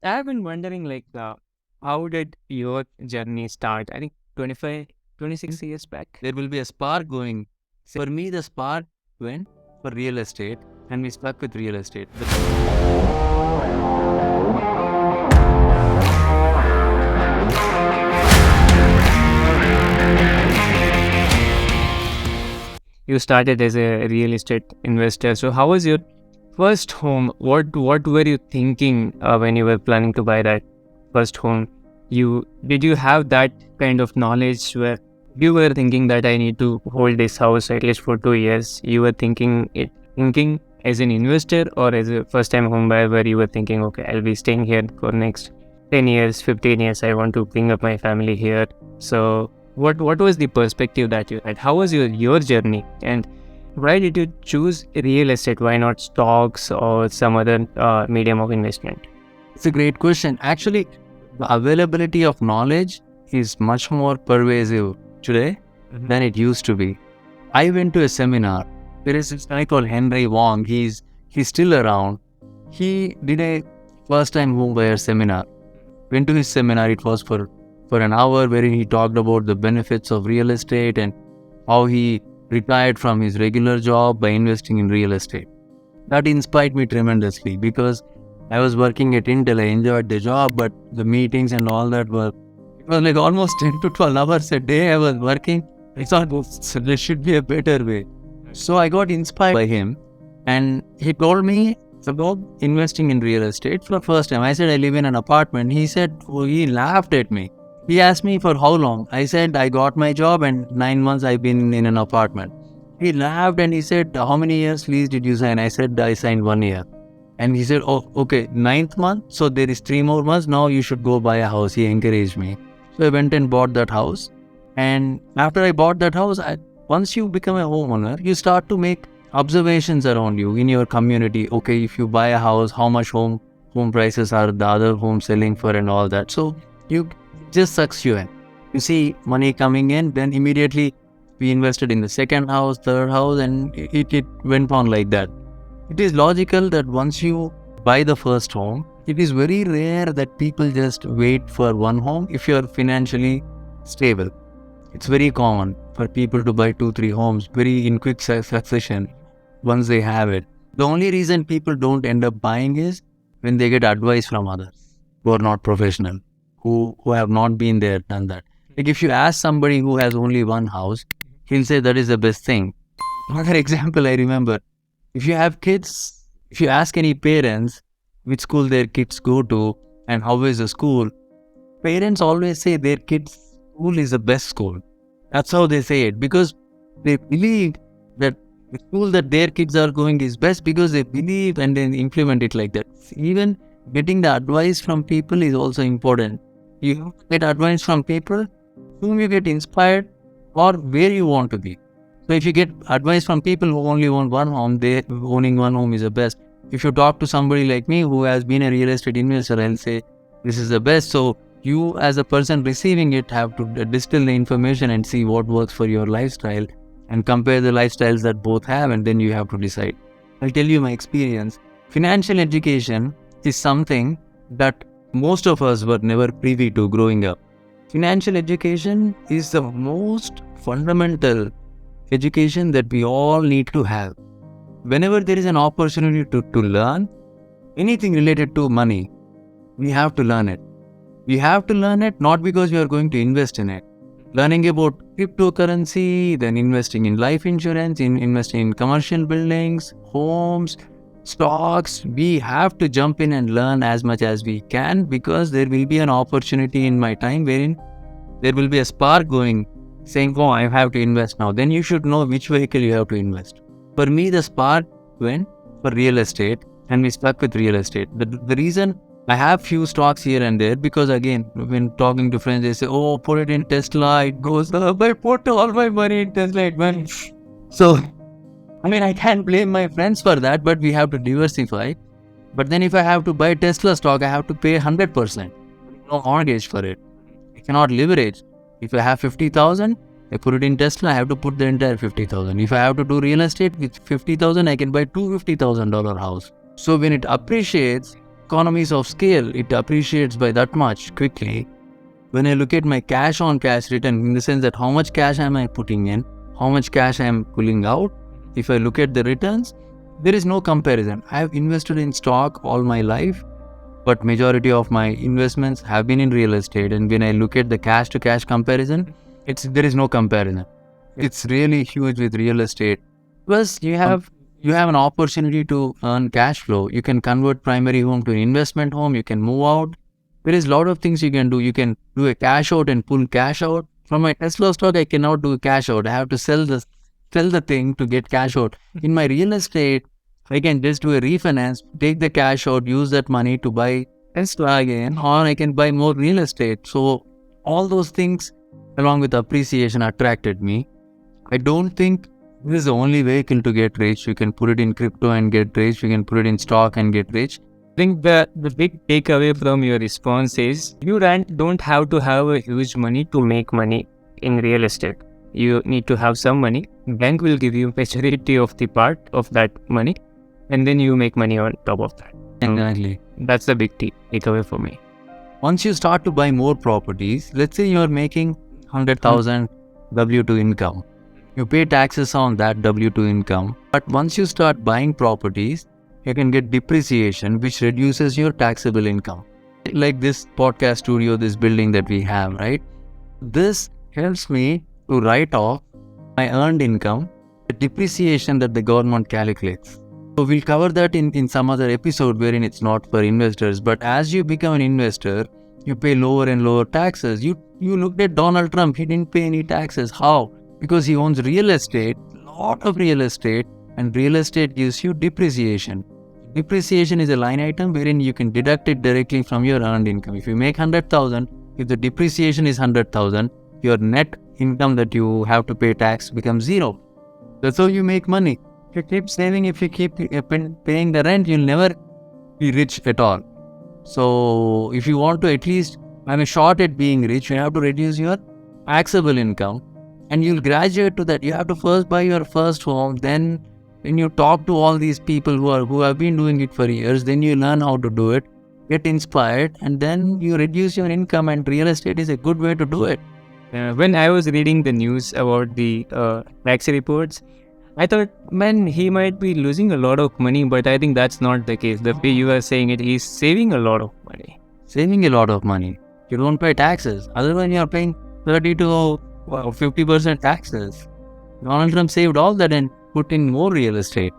I've been wondering, how did your journey start? I think 25, 26 years back. There will be a spark going. For me, the spark went for real estate, and we stuck with real estate. You started as a real estate investor. So, how was your first home? What were you thinking when you were planning to buy that first home? Did you have that kind of knowledge where you were thinking that I need to hold this house at least for 2 years? You were thinking as an investor or as a first time home buyer, where you were thinking, okay, I'll be staying here for next 10 years, 15 years. I want to bring up my family here. So what was the perspective that you had? How was your journey, and why did you choose real estate? Why not stocks or some other medium of investment? It's a great question. Actually, the availability of knowledge is much more pervasive today than it used to be. I went to a seminar. There is this guy called Henry Wong. He's still around. He did a first time home buyer seminar. Went to his seminar. It was for an hour, wherein he talked about the benefits of real estate and how he retired from his regular job by investing in real estate. That inspired me tremendously because I was working at Intel. I enjoyed the job, but the meetings and all that it was like almost 10 to 12 hours a day I was working. I thought there should be a better way. So I got inspired by him, and he told me about investing in real estate for the first time. I said, I live in an apartment. He laughed at me. He asked me for how long. I said, I got my job and 9 months I've been in an apartment. He laughed and he said, how many years lease did you sign? I said, I signed 1 year. And he said, oh, okay, 9th month. So there is 3 more months. Now you should go buy a house. He encouraged me. So I went and bought that house. And after I bought that house, once you become a homeowner, you start to make observations around you in your community. Okay, if you buy a house, how much home prices are the other homes selling for and all that. So you just sucks you in. You see money coming in, then immediately we invested in the second house, third house, and it went on like that. It is logical that once you buy the first home, it is very rare that people just wait for one home if you are financially stable. It's very common for people to buy 2-3 homes very in quick succession once they have it. The only reason people don't end up buying is when they get advice from others who are not professional, who have not been there, done that. Like if you ask somebody who has only one house, he'll say that is the best thing. Another example I remember, if you have kids, if you ask any parents which school their kids go to and how is the school, parents always say their kids' school is the best school. That's how they say it, because they believe that the school that their kids are going is best, because they believe and then implement it like that. Even getting the advice from people is also important. You have to get advice from people whom you get inspired or where you want to be. So if you get advice from people who only own one home, owning one home is the best. If you talk to somebody like me who has been a real estate investor, I'll say this is the best. So you as a person receiving it have to distill the information and see what works for your lifestyle and compare the lifestyles that both have, and then you have to decide. I'll tell you my experience. Financial education is something that most of us were never privy to growing up. Financial education is the most fundamental education that we all need to have. Whenever there is an opportunity to learn anything related to money, we have to learn it. We have to learn it not because we are going to invest in it. Learning about cryptocurrency, then investing in life insurance, investing in commercial buildings, homes, stocks, we have to jump in and learn as much as we can, because there will be an opportunity in my time wherein there will be a spark going, saying, oh, I have to invest now. Then you should know which vehicle you have to invest. For me, the spark went for real estate, and we stuck with real estate. The reason I have few stocks here and there, because again, when talking to friends, they say, oh, put it in Tesla, it goes up. I put all my money in Tesla, it went. So I can't blame my friends for that, but we have to diversify. But then if I have to buy Tesla stock, I have to pay 100%. No mortgage for it. I cannot leverage. If I have 50,000, I put it in Tesla, I have to put the entire 50,000. If I have to do real estate with 50,000, I can buy $250,000 house. So when it appreciates, economies of scale. It appreciates by that much quickly. When I look at my cash on cash return, in the sense that how much cash am I putting in, how much cash I am pulling out, if I look at the returns, there is no comparison. I have invested in stock all my life, but majority of my investments have been in real estate. And when I look at the cash to cash comparison, there is no comparison. It's really huge with real estate. Plus, you have an opportunity to earn cash flow. You can convert primary home to an investment home. You can move out. There is a lot of things you can do. You can do a cash out and pull cash out. From my Tesla stock, I cannot do a cash out. I have to sell the thing to get cash out. In my real estate, I can just do a refinance, take the cash out, use that money to buy Tesla again, or I can buy more real estate. So all those things, along with appreciation, attracted me. I don't think this is the only vehicle to get rich. You can put it in crypto and get rich. You can put it in stock and get rich. I think the big takeaway from your response is you don't have to have a huge money to make money in real estate. You need to have some money. Bank will give you majority of the part of that money, and then you make money on top of that. Exactly. That's the big takeaway for me. Once you start to buy more properties, let's say you're making 100,000 W2 income. You pay taxes on that W2 income. But once you start buying properties, you can get depreciation, which reduces your taxable income. Like this podcast studio, this building that we have, right? This helps me to write off my earned income, the depreciation that the government calculates. So we'll cover that in some other episode wherein it's not for investors. But as you become an investor, you pay lower and lower taxes. You looked at Donald Trump, he didn't pay any taxes. How? Because he owns real estate, lot of real estate, and real estate gives you depreciation. Depreciation is a line item wherein you can deduct it directly from your earned income. If you make 100,000, if the depreciation is 100,000, your net income that you have to pay tax becomes zero. That's how you make money. If you keep saving, if you keep paying the rent, you'll never be rich at all. So if you want to at least have a shot at being rich, you have to reduce your taxable income, and you'll graduate to that. You have to first buy your first home, then when you talk to all these people who have been doing it for years, then you learn how to do it, get inspired, and then you reduce your income, and real estate is a good way to do it. When I was reading the news about the tax reports, I thought, man, he might be losing a lot of money, but I think that's not the case. The way you are saying it, he's saving a lot of money. Saving a lot of money. You don't pay taxes. Otherwise, you are paying 30 to 50% taxes. Donald Trump saved all that and put in more real estate.